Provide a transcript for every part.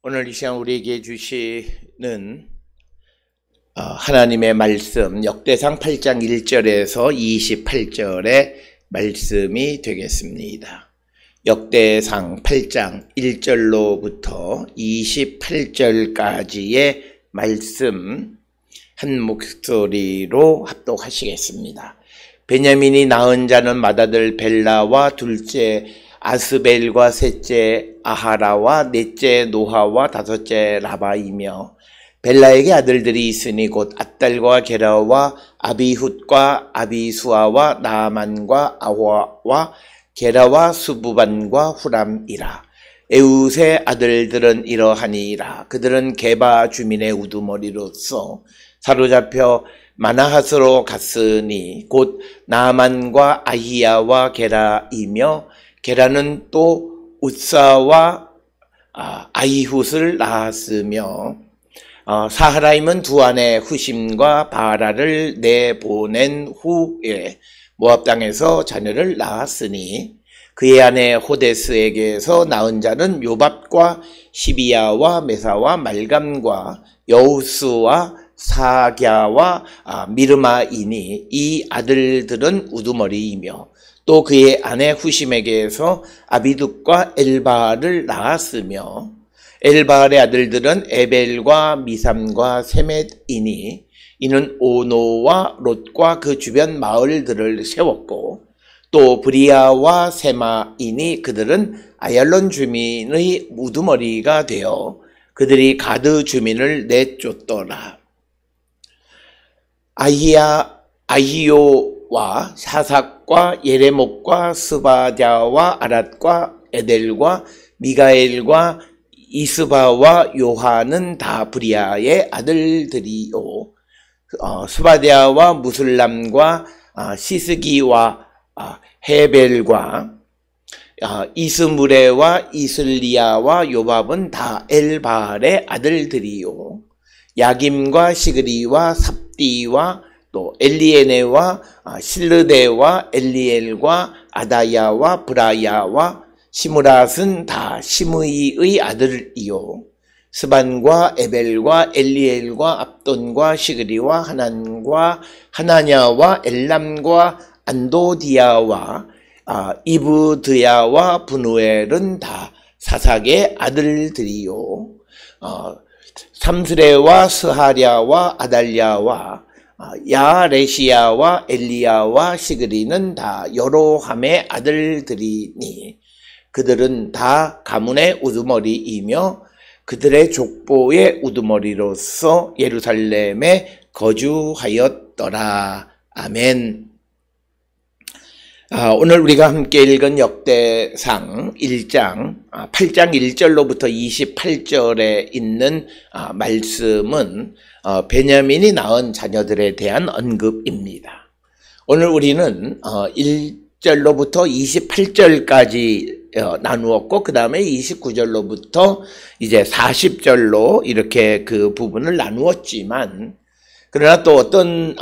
오늘 이 시간 우리에게 주시는 하나님의 말씀 역대상 8장 1절에서 28절의 말씀이 되겠습니다. 역대상 8장 1절로부터 28절까지의 말씀 한 목소리로 합독하시겠습니다. 베냐민이 낳은 자는 맏아들 벨라와 둘째 아스벨과 셋째 아하라와 넷째 노하와 다섯째 라바이며 벨라에게 아들들이 있으니 곧 앗달과 게라와 아비훗과 아비수아와 나아만과 아와와 게라와 수부반과 후람이라. 에웃의 아들들은 이러하니라. 그들은 게바 주민의 우두머리로서 사로잡혀 마나핫으로 갔으니 곧 나아만과 아히야와 게라이며 게라는 또 웃사와 아이훗을 낳았으며 사하라임은 두 아내 후심과 바라를 내보낸 후에 모압 땅에서 자녀를 낳았으니 그의 아내 호데스에게서 낳은 자는 요밥과 시비야와 메사와 말감과 여우스와 사갸와 미르마이니 이 아들들은 우두머리이며 또 그의 아내 후심에게서 아비둑과 엘바알을 낳았으며 엘바알의 아들들은 에벨과 미삼과 세멧이니 이는 오노와 롯과 그 주변 마을들을 세웠고 또 브리아와 세마이니 그들은 아얄론 주민의 우두머리가 되어 그들이 가드 주민을 내쫓더라. 아히요와 사삭과 예레목과 스바랴와 아랏과 에델과 미가엘과 이스바와 요한은 다 브리아의 아들들이요. 스바랴와 무슬람과 시스기와 헤벨과 이스무레와 이슬리아와 요밥은 다 엘바알의 아들들이요. 야김과 시그리와 삽디와 또 엘리에네와 실르데와 엘리엘과 아다야와 브라야와 시므랏은 다 시므이의 아들이요. 스반과 에벨과 엘리엘과 압돈과 시그리와 하난과 하나냐와 엘람과 안도디아와 이브드야와 분우엘은 다 사삭의 아들들이요. 삼스레와 스하랴와 아달랴와 야레시야와 엘리야와 시그리는 다 여로함의 아들들이니 그들은 다 가문의 우두머리이며 그들의 족보의 우두머리로서 예루살렘에 거주하였더라. 아멘. 오늘 우리가 함께 읽은 역대상 1장 8장 1절로부터 28절에 있는 말씀은 베냐민이 낳은 자녀들에 대한 언급입니다. 오늘 우리는 1절로부터 28절까지 나누었고 그 다음에 29절로부터 이제 40절로 이렇게 그 부분을 나누었지만 그러나 또 어떤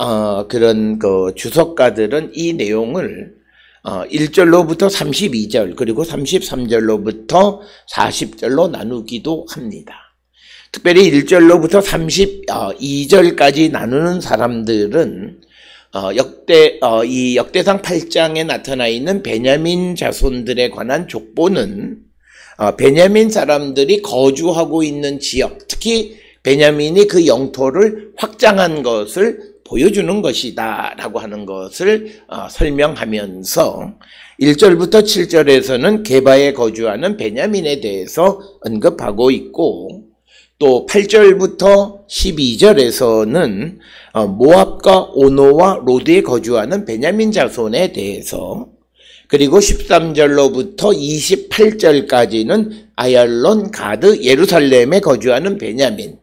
그런 그 주석가들은 이 내용을 1절로부터 32절 그리고 33절로부터 40절로 나누기도 합니다. 특별히 1절로부터 32절까지 나누는 사람들은 이 역대상 8장에 나타나 있는 베냐민 자손들에 관한 족보는 베냐민 사람들이 거주하고 있는 지역, 특히 베냐민이 그 영토를 확장한 것을 보여주는 것이다 라고 하는 것을 설명하면서 1절부터 7절에서는 게바에 거주하는 베냐민에 대해서 언급하고 있고 또 8절부터 12절에서는 모압과 오노와 로드에 거주하는 베냐민 자손에 대해서 그리고 13절로부터 28절까지는 아얄론, 가드, 예루살렘에 거주하는 베냐민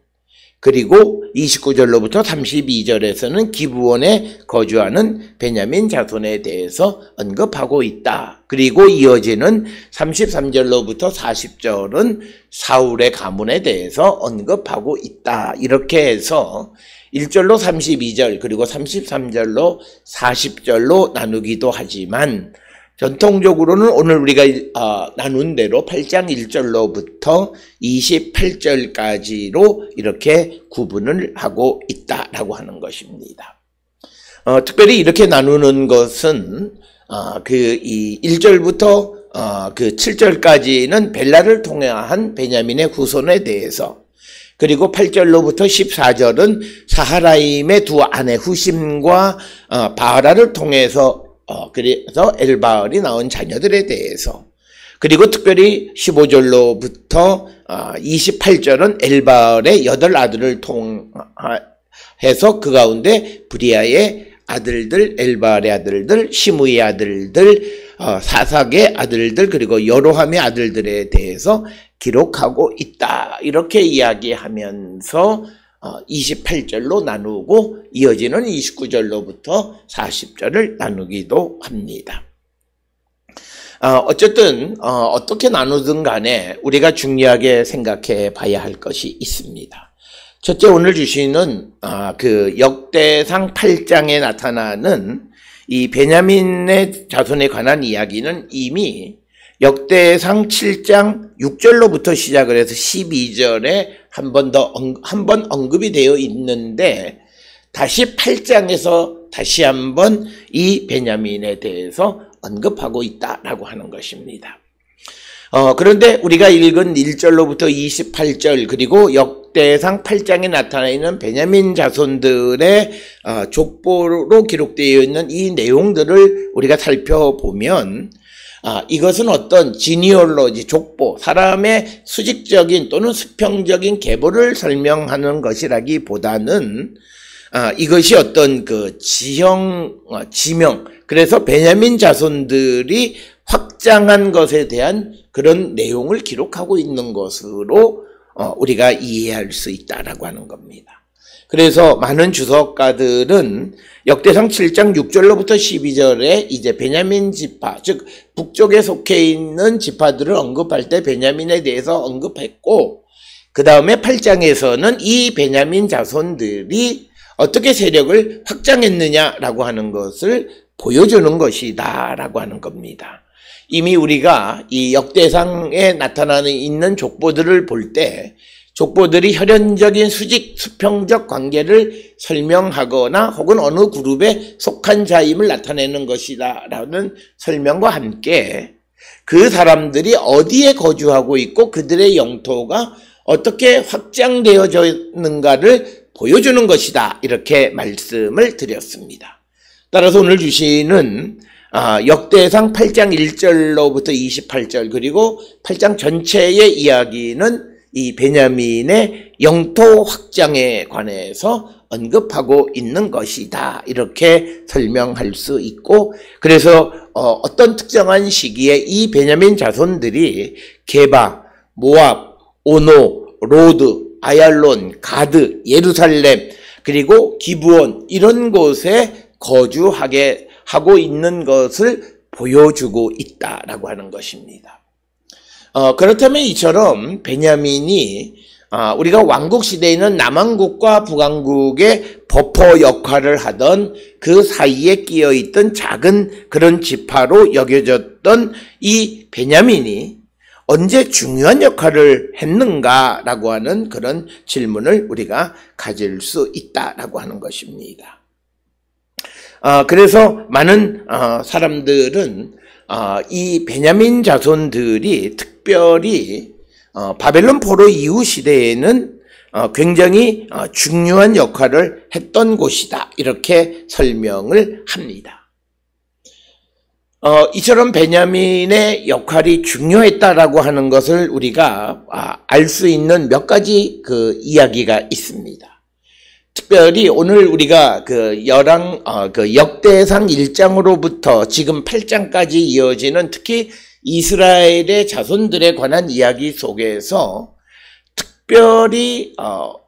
그리고 29절로부터 32절에서는 기브온에 거주하는 베냐민 자손에 대해서 언급하고 있다. 그리고 이어지는 33절로부터 40절은 사울의 가문에 대해서 언급하고 있다. 이렇게 해서 1절로 32절 그리고 33절로 40절로 나누기도 하지만 전통적으로는 오늘 우리가 나눈 대로 8장 1절로부터 28절까지로 이렇게 구분을 하고 있다라고 하는 것입니다. 특별히 이렇게 나누는 것은 이 1절부터 그 7절까지는 벨라를 통한 베냐민의 후손에 대해서, 그리고 8절로부터 14절은 사하라임의 두 아내 후심과 바하라를 통해서 그래서 엘바알이 낳은 자녀들에 대해서, 그리고 특별히 15절로부터 28절은 엘바알의 8아들을 통해서 그 가운데 브리아의 아들들, 엘바알의 아들들, 시므의 아들들, 사삭의 아들들, 그리고 여로함의 아들들에 대해서 기록하고 있다. 이렇게 이야기하면서 28절로 나누고 이어지는 29절로부터 40절을 나누기도 합니다. 어쨌든 어떻게 나누든 간에 우리가 중요하게 생각해 봐야 할 것이 있습니다. 첫째, 오늘 주시는 그 역대상 8장에 나타나는 이 베냐민의 자손에 관한 이야기는 이미 역대상 7장 6절로부터 시작을 해서 12절에 한 번 언급이 되어 있는데, 다시 8장에서 다시 한번 이 베냐민에 대해서 언급하고 있다라고 하는 것입니다. 그런데 우리가 읽은 1절로부터 28절, 그리고 역대상 8장에 나타나 있는 베냐민 자손들의 족보로 기록되어 있는 이 내용들을 우리가 살펴보면, 이것은 어떤 지니올로지, 족보, 사람의 수직적인 또는 수평적인 계보를 설명하는 것이라기보다는 이것이 어떤 그 지명, 그래서 베냐민 자손들이 확장한 것에 대한 그런 내용을 기록하고 있는 것으로 우리가 이해할 수 있다라고 하는 겁니다. 그래서 많은 주석가들은 역대상 7장 6절로부터 12절에 이제 베냐민 지파, 즉 북쪽에 속해 있는 지파들을 언급할 때 베냐민에 대해서 언급했고, 그 다음에 8장에서는 이 베냐민 자손들이 어떻게 세력을 확장했느냐라고 하는 것을 보여주는 것이다 라고 하는 겁니다. 이미 우리가 이 역대상에 나타나는 있는 족보들을 볼 때 족보들이 혈연적인 수평적 관계를 설명하거나 혹은 어느 그룹에 속한 자임을 나타내는 것이다 라는 설명과 함께 그 사람들이 어디에 거주하고 있고 그들의 영토가 어떻게 확장되어져 있는가를 보여주는 것이다, 이렇게 말씀을 드렸습니다. 따라서 오늘 주시는 역대상 8장 1절로부터 28절, 그리고 8장 전체의 이야기는 이 베냐민의 영토 확장에 관해서 언급하고 있는 것이다, 이렇게 설명할 수 있고, 그래서 어떤 특정한 시기에 이 베냐민 자손들이 게바, 모압, 오노, 로드, 아얄론, 가드, 예루살렘, 그리고 기브온, 이런 곳에 거주하게 하고 있는 것을 보여주고 있다라고 하는 것입니다. 그렇다면 이처럼 베냐민이 우리가 왕국 시대에는 남왕국과 북왕국의 버퍼 역할을 하던 그 사이에 끼어있던 작은 그런 지파로 여겨졌던 이 베냐민이 언제 중요한 역할을 했는가라고 하는 그런 질문을 우리가 가질 수 있다라고 하는 것입니다. 그래서 많은 사람들은 이 베냐민 자손들이 특별히 바벨론 포로 이후 시대에는 굉장히 중요한 역할을 했던 곳이다, 이렇게 설명을 합니다. 이처럼 베냐민의 역할이 중요했다라고 하는 것을 우리가 알 수 있는 몇 가지 그 이야기가 있습니다. 특별히 오늘 우리가 그 역대상 1장으로부터 지금 8장까지 이어지는 특히 이스라엘의 자손들에 관한 이야기 속에서 특별히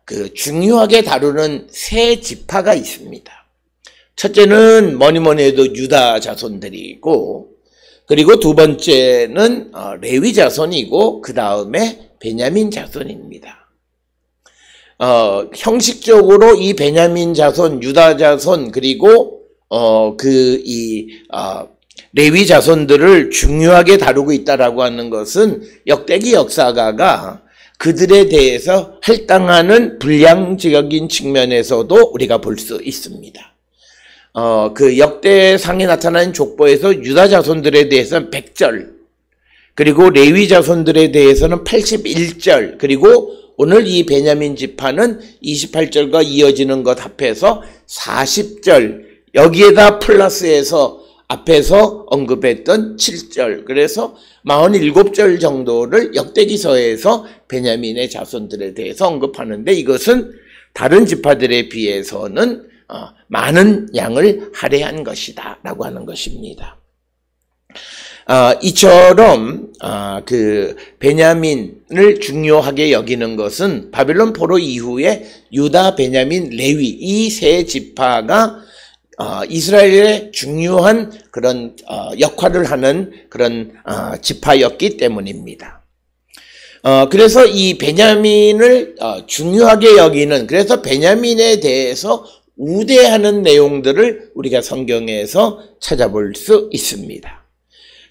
그 중요하게 다루는 세 지파가 있습니다. 첫째는 뭐니 해도 유다 자손들이고, 그리고 두 번째는 레위 자손이고, 그 다음에 베냐민 자손입니다. 형식적으로 이 베냐민 자손, 유다 자손, 그리고 레위 자손들을 중요하게 다루고 있다라고 하는 것은 역대기 역사가가 그들에 대해서 할당하는 분량적인 측면에서도 우리가 볼 수 있습니다. 그 역대상에 나타난 족보에서 유다 자손들에 대해서는 100절, 그리고 레위 자손들에 대해서는 81절, 그리고 오늘 이 베냐민 지파는 28절과 이어지는 것 합해서 40절, 여기에다 플러스해서 앞에서 언급했던 7절, 그래서 47절 정도를 역대기서에서 베냐민의 자손들에 대해서 언급하는데, 이것은 다른 지파들에 비해서는 많은 양을 할애한 것이다 라고 하는 것입니다. 이처럼 그 베냐민을 중요하게 여기는 것은 바벨론 포로 이후에 유다, 베냐민, 레위 이 세 지파가 이스라엘의 중요한 그런 역할을 하는 그런 지파였기 때문입니다. 그래서 이 베냐민을 중요하게 여기는, 그래서 베냐민에 대해서 우대하는 내용들을 우리가 성경에서 찾아볼 수 있습니다.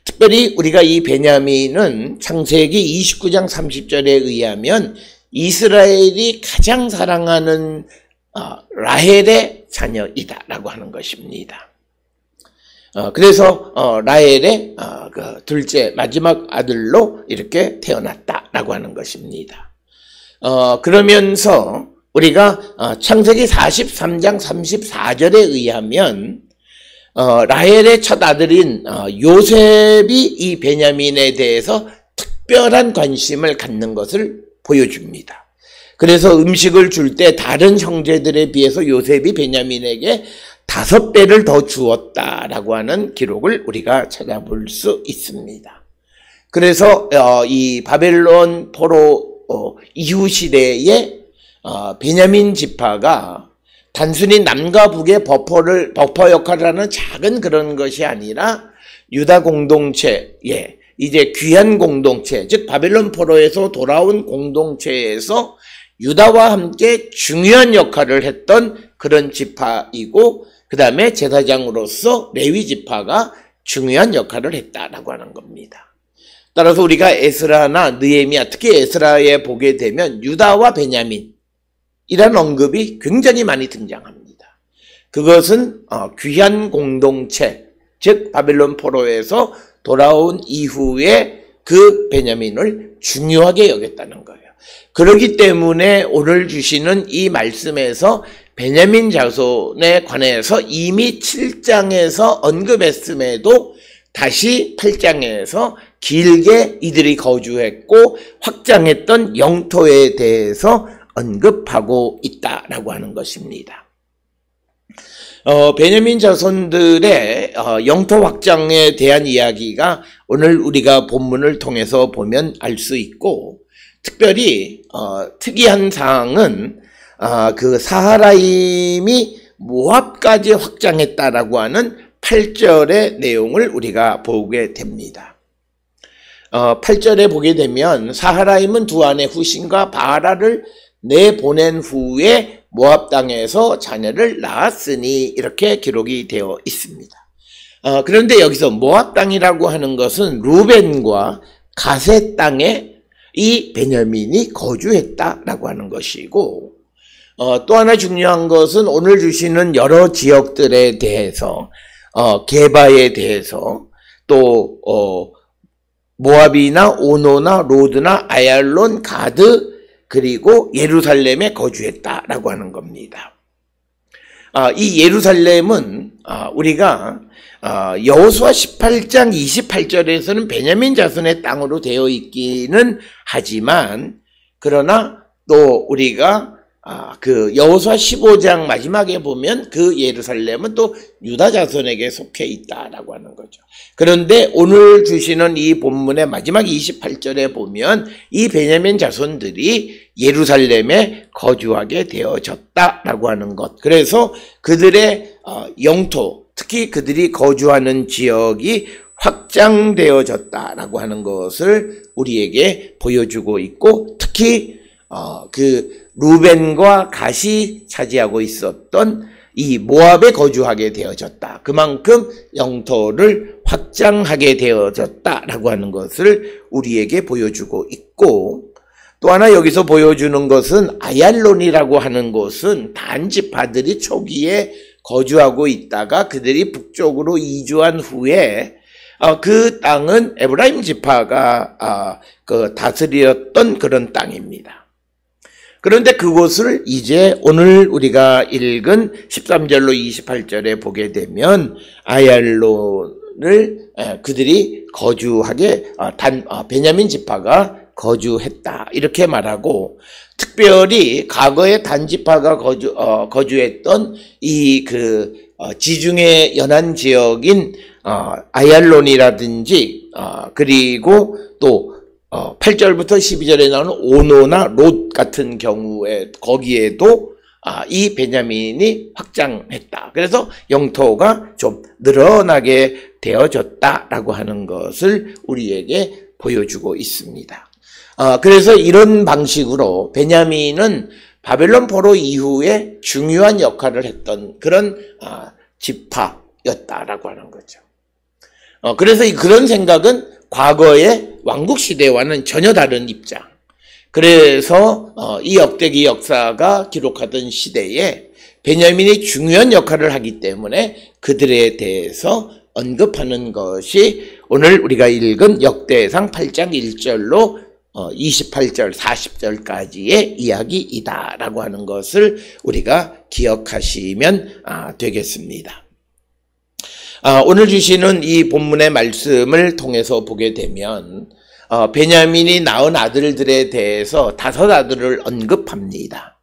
특별히 우리가 이 베냐민은 창세기 29장 30절에 의하면 이스라엘이 가장 사랑하는 라헬의 자녀이다라고 하는 것입니다. 그래서 라헬의 그 둘째 마지막 아들로 이렇게 태어났다라고 하는 것입니다. 그러면서 우리가 창세기 43장 34절에 의하면 라헬의 첫 아들인 요셉이 이 베냐민에 대해서 특별한 관심을 갖는 것을 보여줍니다. 그래서 음식을 줄 때 다른 형제들에 비해서 요셉이 베냐민에게 5배를 더 주었다라고 하는 기록을 우리가 찾아볼 수 있습니다. 그래서 이 바벨론 포로 이후 시대에 베냐민 지파가 단순히 남과 북의 버퍼 역할을 하는 작은 그런 것이 아니라 유다 공동체, 이제 귀한 공동체, 즉 바벨론 포로에서 돌아온 공동체에서 유다와 함께 중요한 역할을 했던 그런 지파이고, 그 다음에 제사장으로서 레위 지파가 중요한 역할을 했다라고 하는 겁니다. 따라서 우리가 에스라나 느헤미야, 특히 에스라에 보게 되면 유다와 베냐민 이라는 언급이 굉장히 많이 등장합니다. 그것은 귀한 공동체, 즉 바벨론 포로에서 돌아온 이후에 그 베냐민을 중요하게 여겼다는 거예요. 그렇기 때문에 오늘 주시는 이 말씀에서 베냐민 자손에 관해서 이미 7장에서 언급했음에도 다시 8장에서 길게 이들이 거주했고 확장했던 영토에 대해서 언급하고 있다라고 하는 것입니다. 베냐민 자손들의 영토 확장에 대한 이야기가 오늘 우리가 본문을 통해서 보면 알 수 있고, 특별히 특이한 사항은 그 사하라임이 모압까지 확장했다라고 하는 8절의 내용을 우리가 보게 됩니다. 8절에 보게 되면 사하라임은 두 아내 후신과 바라를 내보낸 후에 모압 땅에서 자녀를 낳았으니 이렇게 기록이 되어 있습니다. 그런데 여기서 모압 땅이라고 하는 것은 루벤과 가세 땅에 이 베냐민이 거주했다라고 하는 것이고, 또 하나 중요한 것은 오늘 주시는 여러 지역들에 대해서 게바에 대해서 또 모압이나 오노나 로드나 아얄론, 가드, 그리고 예루살렘에 거주했다라고 하는 겁니다. 이 예루살렘은 우리가 여호수아 18장 28절에서는 베냐민 자손의 땅으로 되어 있기는 하지만, 그러나 또 우리가 그 여호수아 15장 마지막에 보면 그 예루살렘은 또 유다 자손에게 속해 있다라고 하는 거죠. 그런데 오늘 주시는 이 본문의 마지막 28절에 보면 이 베냐민 자손들이 예루살렘에 거주하게 되어졌다라고 하는 것. 그래서 그들의 영토, 특히 그들이 거주하는 지역이 확장되어졌다라고 하는 것을 우리에게 보여주고 있고, 특히 그 루벤과 갓이 차지하고 있었던 이 모압에 거주하게 되어졌다. 그만큼 영토를 확장하게 되어졌다라고 하는 것을 우리에게 보여주고 있고, 또 하나 여기서 보여주는 것은 아얄론이라고 하는 곳은 단지파들이 초기에 거주하고 있다가 그들이 북쪽으로 이주한 후에 그 땅은 에브라임 지파가 다스렸던 그런 땅입니다. 그런데 그곳을 이제 오늘 우리가 읽은 13절로 28절에 보게 되면 아얄론을 그들이 거주하게 베냐민 지파가 거주했다 이렇게 말하고, 특별히 과거에 단지파가 거주했던 이 지중해 연안 지역인 아얄론이라든지 그리고 또 8절부터 12절에 나오는 오노나 롯 같은 경우에 거기에도 이 베냐민이 확장했다. 그래서 영토가 좀 늘어나게 되어졌다라고 하는 것을 우리에게 보여주고 있습니다. 그래서 이런 방식으로 베냐민은 바벨론 포로 이후에 중요한 역할을 했던 그런 지파였다라고 하는 거죠. 그래서 그런 생각은 과거의 왕국 시대와는 전혀 다른 입장. 그래서 이 역대기 역사가 기록하던 시대에 베냐민이 중요한 역할을 하기 때문에 그들에 대해서 언급하는 것이 오늘 우리가 읽은 역대상 8장 1절로 28절, 40절까지의 이야기이다라고 하는 것을 우리가 기억하시면 되겠습니다. 오늘 주시는 이 본문의 말씀을 통해서 보게 되면 베냐민이 낳은 아들들에 대해서 5 아들을 언급합니다.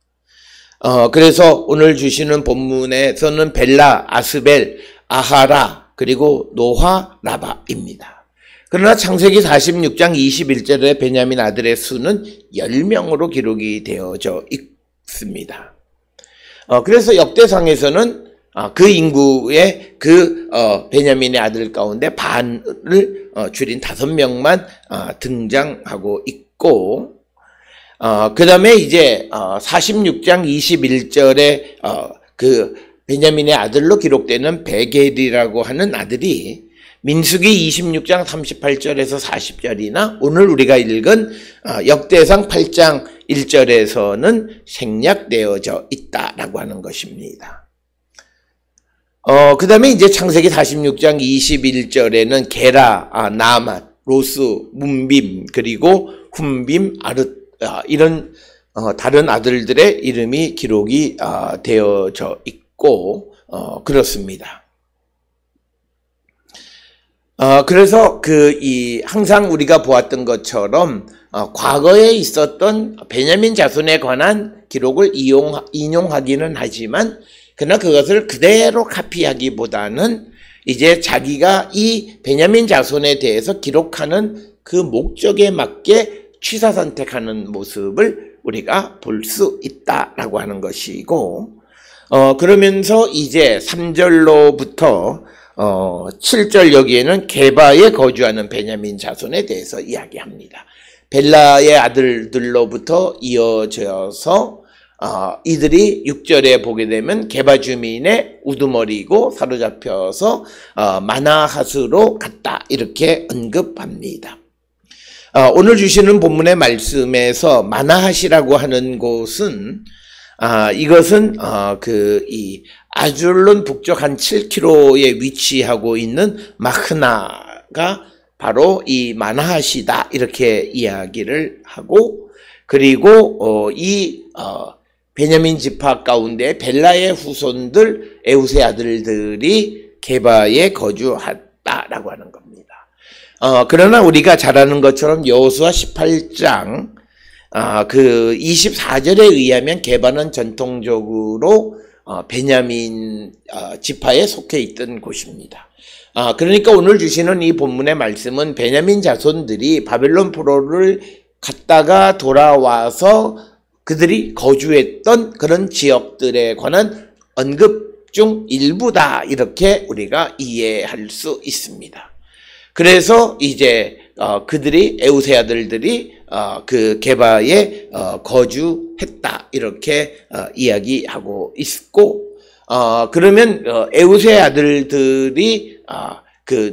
그래서 오늘 주시는 본문에서는 벨라, 아스벨, 아하라, 그리고 노화, 라바입니다. 그러나 창세기 46장 21절에 베냐민 아들의 수는 10명으로 기록이 되어져 있습니다. 그래서 역대상에서는 그 인구의 베냐민의 아들 가운데 반을 줄인 5명만 등장하고 있고, 그 다음에 이제 46장 21절에 베냐민의 아들로 기록되는 베겔이라고 하는 아들이 민수기 26장 38절에서 40절이나 오늘 우리가 읽은 역대상 8장 1절에서는 생략되어져 있다라고 하는 것입니다. 그 다음에 이제 창세기 46장 21절에는 게라, 나맛, 로스, 문빔, 그리고 훔빔, 아르, 이런 다른 아들들의 이름이 기록이 되어져 있고 그렇습니다. 그래서 항상 우리가 보았던 것처럼 과거에 있었던 베냐민 자손에 관한 기록을 인용하기는 하지만, 그러나 그것을 그대로 카피하기보다는 이제 자기가 이 베냐민 자손에 대해서 기록하는 그 목적에 맞게 취사 선택하는 모습을 우리가 볼 수 있다라고 하는 것이고, 그러면서 이제 3절로부터 7절 여기에는 게바에 거주하는 베냐민 자손에 대해서 이야기합니다. 벨라의 아들들로부터 이어져서 이들이 6절에 보게 되면 게바 주민의 우두머리고 사로잡혀서 마나핫으로 갔다 이렇게 언급합니다. 오늘 주시는 본문의 말씀에서 마나핫이라고 하는 곳은 이것은 이 아줄론 북쪽 한 7km에 위치하고 있는 마흐나가 바로 이 마나핫이다 이렇게 이야기를 하고, 그리고 베냐민 지파 가운데 벨라의 후손들 에우세 아들들이 게바에 거주했다라고 하는 겁니다. 그러나 우리가 잘 아는 것처럼 여호수아 18장 24절에 의하면 게바는 전통적으로 베냐민 지파에 속해 있던 곳입니다. 그러니까 오늘 주시는 이 본문의 말씀은 베냐민 자손들이 바벨론 포로를 갔다가 돌아와서 그들이 거주했던 그런 지역들에 관한 언급 중 일부다 이렇게 우리가 이해할 수 있습니다. 그래서 이제 그들이 에우세 아들들이 게바에 거주했다 이렇게 이야기하고 있고, 그러면 에웃의 아들들이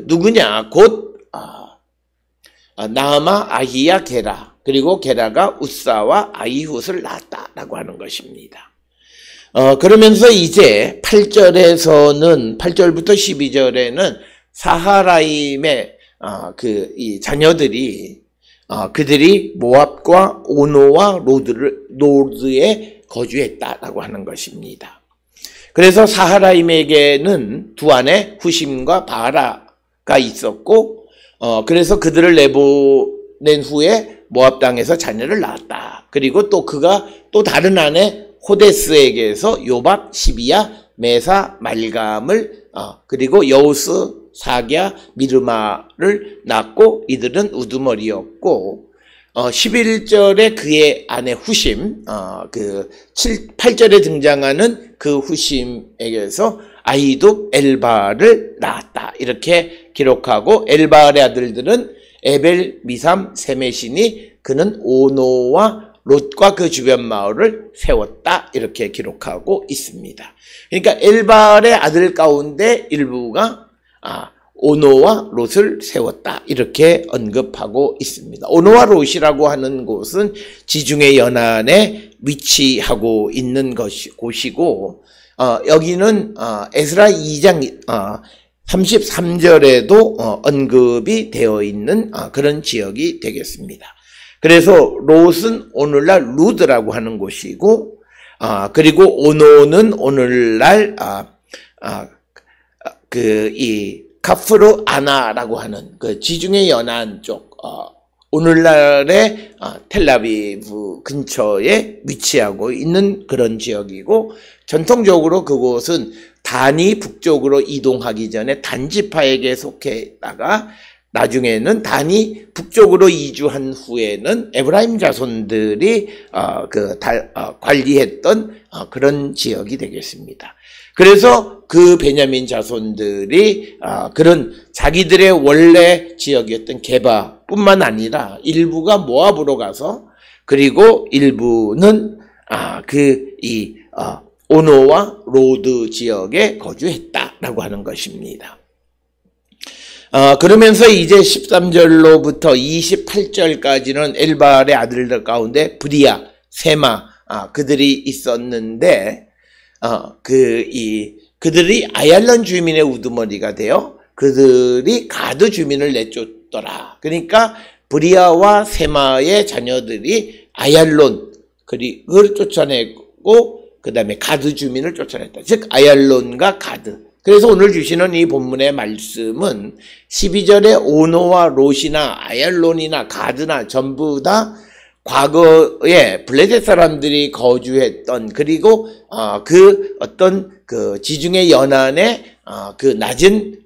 누구냐? 곧 나아마, 아히야, 게라, 그리고 게라가 웃사와 아이훗을 낳았다라고 하는 것입니다. 그러면서 이제 8절부터 12절에는 사하라임의 이 자녀들이 그들이 모압과 오노와 로드에 거주했다라고 하는 것입니다. 그래서 사하라임에게는 두 아내 후심과 바라가 있었고, 그래서 그들을 내보낸 후에 모압 땅에서 자녀를 낳았다. 그리고 또 그가 또 다른 아내 호데스에게서 요밥, 시비야, 메사, 말감을 그리고 여우스, 사갸, 미르마를 낳고 이들은 우두머리였고 11절에 그의 아내 후심 8절에 등장하는 그 후심에게서 아히둡, 엘바를 낳았다. 이렇게 기록하고 엘바의 아들들은 에벨, 미삼, 세메시니 그는 오노와 롯과 그 주변 마을을 세웠다. 이렇게 기록하고 있습니다. 그러니까 엘바의 아들 가운데 일부가 오노와 롯을 세웠다. 이렇게 언급하고 있습니다. 오노와 롯이라고 하는 곳은 지중해 연안에 위치하고 있는 곳이고 여기는 에스라 2장 33절에도 언급이 되어 있는 그런 지역이 되겠습니다. 그래서 롯은 오늘날 루드라고 하는 곳이고 그리고 오노는 오늘날 이 카프르 아나라고 하는 그 지중해 연안 쪽 오늘날의 텔라비브 근처에 위치하고 있는 그런 지역이고 전통적으로 그곳은 단이 북쪽으로 이동하기 전에 단지파에게 속했다가 나중에는 단이 북쪽으로 이주한 후에는 에브라임 자손들이 관리했던 그런 지역이 되겠습니다. 그래서 그 베냐민 자손들이 그런 자기들의 원래 지역이었던 게바뿐만 아니라 일부가 모압으로 가서 그리고 일부는 오노와 로드 지역에 거주했다라고 하는 것입니다. 그러면서 이제 13절로부터 28절까지는 엘발의 아들들 가운데 브리아, 세마 그들이 있었는데 그들이 아얄론 주민의 우두머리가 되어 그들이 가드 주민을 내쫓더라. 그러니까 브리아와 세마의 자녀들이 아얄론 그를 쫓아내고 그 다음에 가드 주민을 쫓아냈다. 즉 아얄론과 가드. 그래서 오늘 주시는 이 본문의 말씀은 12절에 오노와 롯이나 아얄론이나 가드나 전부 다 과거에 블레셋 사람들이 거주했던 그리고 그 어떤 그 지중해 연안의 그 낮은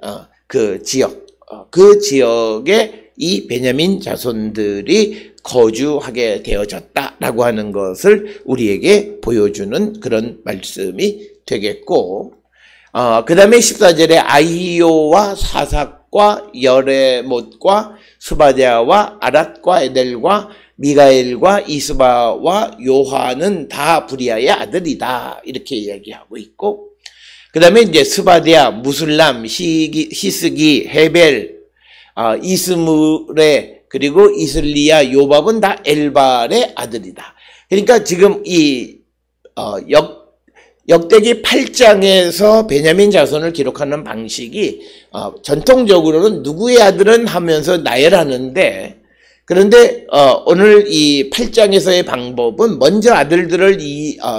그 지역 그 지역에 이 베냐민 자손들이 거주하게 되어졌다라고 하는 것을 우리에게 보여주는 그런 말씀이 되겠고 그 다음에 14절에 아히요와 사삭과 여레못과 스바디아와 아랏과 에델과 미가엘과 이스바와 요하는 다 브리아의 아들이다. 이렇게 이야기하고 있고 그 다음에 이제 스바디아, 무술람, 히스기, 헤벨, 이스무레 그리고 이슬리아, 요밥은 다 엘발의 아들이다. 그러니까 지금 이 역대기 8장에서 베냐민 자손을 기록하는 방식이 전통적으로는 누구의 아들은 하면서 나열하는데 그런데 오늘 이 8장에서의 방법은 먼저 아들들을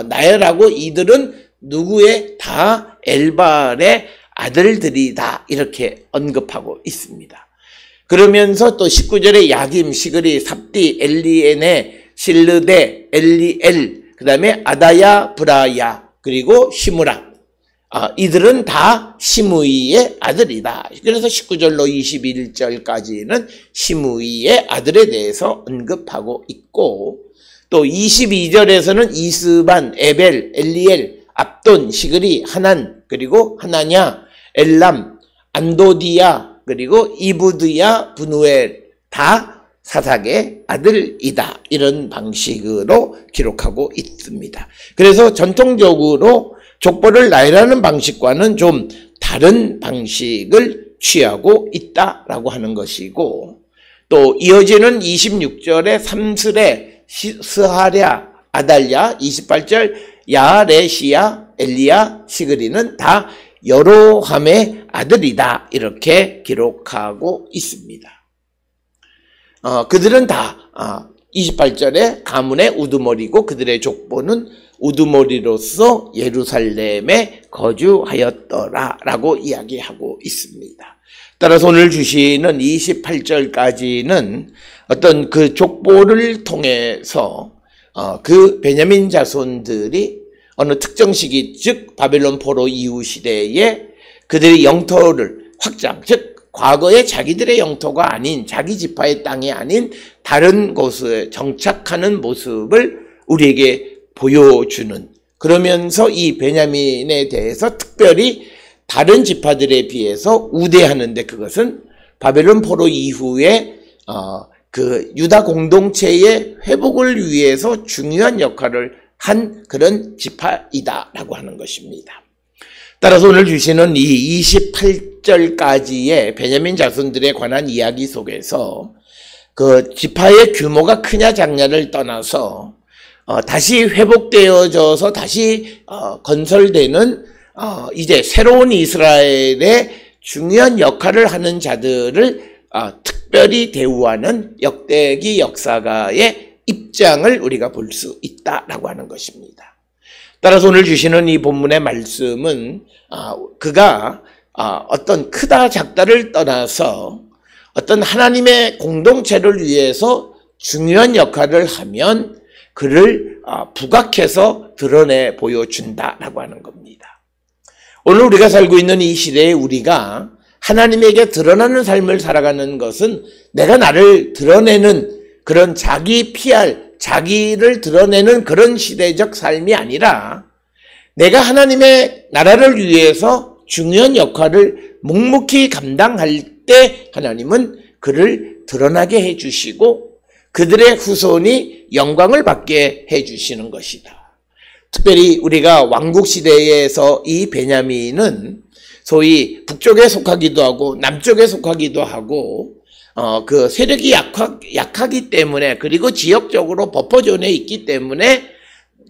나열하고 이들은 누구의 다 엘발의 아들들이다 이렇게 언급하고 있습니다. 그러면서 또 19절에 야김, 시그리, 삽디, 엘리에네, 실르데, 엘리엘, 그 다음에 아다야, 브라야, 그리고 시무라. 이들은 다 시므이의 아들이다. 그래서 19절로 21절까지는 시므이의 아들에 대해서 언급하고 있고 또 22절에서는 이스반, 에벨, 엘리엘, 압돈, 시그리, 하난, 그리고 하나냐, 엘람, 안도디야, 그리고 이브드야, 브누엘 다 사삭의 아들이다. 이런 방식으로 기록하고 있습니다. 그래서 전통적으로 족보를 나열하는 방식과는 좀 다른 방식을 취하고 있다라고 하는 것이고, 또 이어지는 26절의 삼슬의 스하랴, 아달랴, 28절 야레시야, 엘리야, 시그리는 다 여로함의 아들이다, 이렇게 기록하고 있습니다. 그들은 다 28절에 가문의 우두머리고 그들의 족보는 우두머리로서 예루살렘에 거주하였더라 라고 이야기하고 있습니다. 따라서 오늘 주시는 28절까지는 어떤 그 족보를 통해서 그 베냐민 자손들이 어느 특정 시기, 즉 바벨론 포로 이후 시대에 그들의 영토를 확장, 즉 과거에 자기들의 영토가 아닌, 자기 지파의 땅이 아닌 다른 곳에 정착하는 모습을 우리에게 보여주는, 그러면서 이 베냐민에 대해서 특별히 다른 지파들에 비해서 우대하는데, 그것은 바벨론 포로 이후에 그 유다 공동체의 회복을 위해서 중요한 역할을 한 그런 지파이다라고 하는 것입니다. 따라서 오늘 주시는 이 28절까지의 베냐민 자손들에 관한 이야기 속에서 그 지파의 규모가 크냐 작냐를 떠나서 다시 회복되어져서 다시 건설되는 이제 새로운 이스라엘의 중요한 역할을 하는 자들을 특별히 대우하는 역대기 역사가의 입장을 우리가 볼 수 있다라고 하는 것입니다. 따라서 오늘 주시는 이 본문의 말씀은 그가 어떤 크다 작다를 떠나서 어떤 하나님의 공동체를 위해서 중요한 역할을 하면 그를 부각해서 드러내 보여준다라고 하는 겁니다. 오늘 우리가 살고 있는 이 시대에 우리가 하나님에게 드러나는 삶을 살아가는 것은 내가 나를 드러내는 그런 자기 PR, 자기를 드러내는 그런 시대적 삶이 아니라 내가 하나님의 나라를 위해서 중요한 역할을 묵묵히 감당할 때 하나님은 그를 드러나게 해주시고 그들의 후손이 영광을 받게 해주시는 것이다. 특별히 우리가 왕국시대에서 이 베냐민은 소위 북쪽에 속하기도 하고 남쪽에 속하기도 하고 그 세력이 약하기 때문에, 그리고 지역적으로 버퍼존에 있기 때문에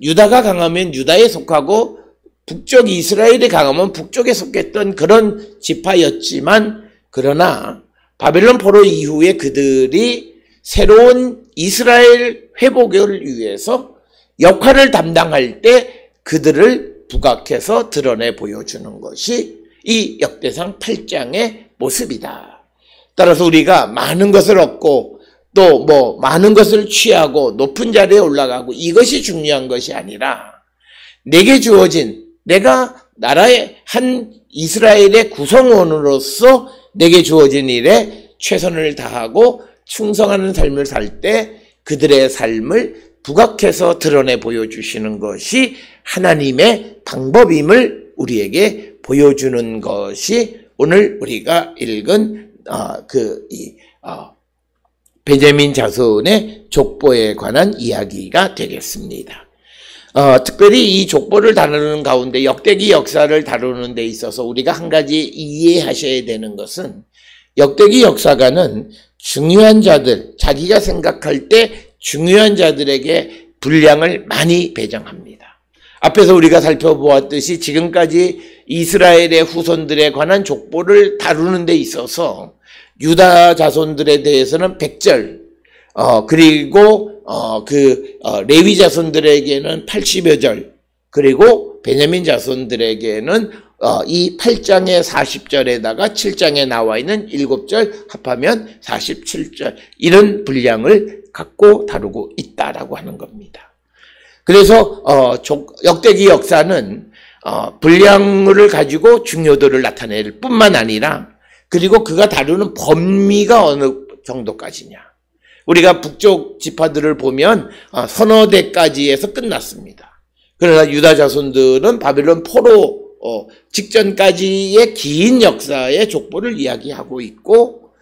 유다가 강하면 유다에 속하고 북쪽 이스라엘이 강하면 북쪽에 속했던 그런 지파였지만, 그러나 바벨론 포로 이후에 그들이 새로운 이스라엘 회복을 위해서 역할을 담당할 때 그들을 부각해서 드러내 보여주는 것이 이 역대상 8장의 모습이다. 따라서 우리가 많은 것을 얻고 또 많은 것을 취하고 높은 자리에 올라가고 이것이 중요한 것이 아니라 내게 주어진, 내가 나라의 한 이스라엘의 구성원으로서 내게 주어진 일에 최선을 다하고 충성하는 삶을 살 때 그들의 삶을 부각해서 드러내 보여주시는 것이 하나님의 방법임을 우리에게 보여주는 것이 오늘 우리가 읽은 베냐민 자손의 족보에 관한 이야기가 되겠습니다. 특별히 이 족보를 다루는 가운데 역대기 역사를 다루는 데 있어서 우리가 한 가지 이해하셔야 되는 것은, 역대기 역사가는 중요한 자들, 자기가 생각할 때 중요한 자들에게 분량을 많이 배정합니다. 앞에서 우리가 살펴보았듯이 지금까지 이스라엘의 후손들에 관한 족보를 다루는 데 있어서 유다 자손들에 대해서는 100절, 그리고 레위 자손들에게는 80여 절, 그리고 베냐민 자손들에게는 이 8장의 40절에다가 7장에 나와 있는 7절 합하면 47절, 이런 분량을 갖고 다루고 있다라고 하는 겁니다. 그래서 역대기 역사는 분량을 가지고 중요도를 나타낼 뿐만 아니라, 그리고 그가 다루는 범위가 어느 정도까지냐. 우리가 북쪽 지파들을 보면 서너 대까지에서 끝났습니다. 그러나 유다 자손들은 바벨론 포로 직전까지의 긴 역사의 족보를 이야기하고 있고,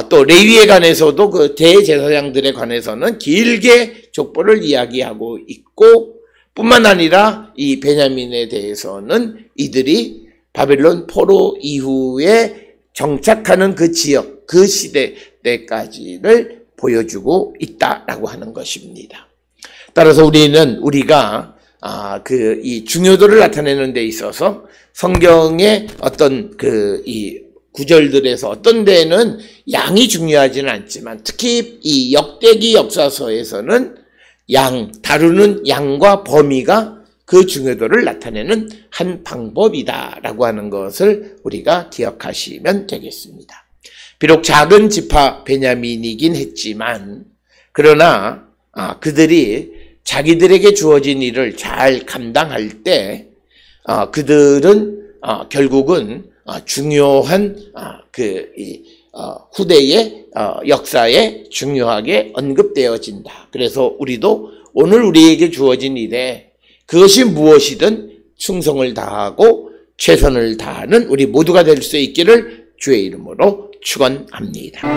또 레위에 관해서도 그 대제사장들에 관해서는 길게 족보를 이야기하고 있고, 뿐만 아니라 이 베냐민에 대해서는 이들이 바벨론 포로 이후에 정착하는 그 지역, 그 시대 때까지를 보여주고 있다라고 하는 것입니다. 따라서 우리가 이 중요도를 나타내는 데 있어서 성경의 어떤 이 구절들에서 어떤 데는 양이 중요하지는 않지만 특히 이 역대기 역사서에서는 다루는 양과 범위가 그 중요도를 나타내는 한 방법이다라고 하는 것을 우리가 기억하시면 되겠습니다. 비록 작은 지파 베냐민이긴 했지만 그러나 그들이 자기들에게 주어진 일을 잘 감당할 때 그들은 결국은 중요한 후대의 역사에 중요하게 언급되어진다. 그래서 우리도 오늘 우리에게 주어진 일에 그것이 무엇이든 충성을 다하고 최선을 다하는 우리 모두가 될 수 있기를 주의 이름으로 축원합니다.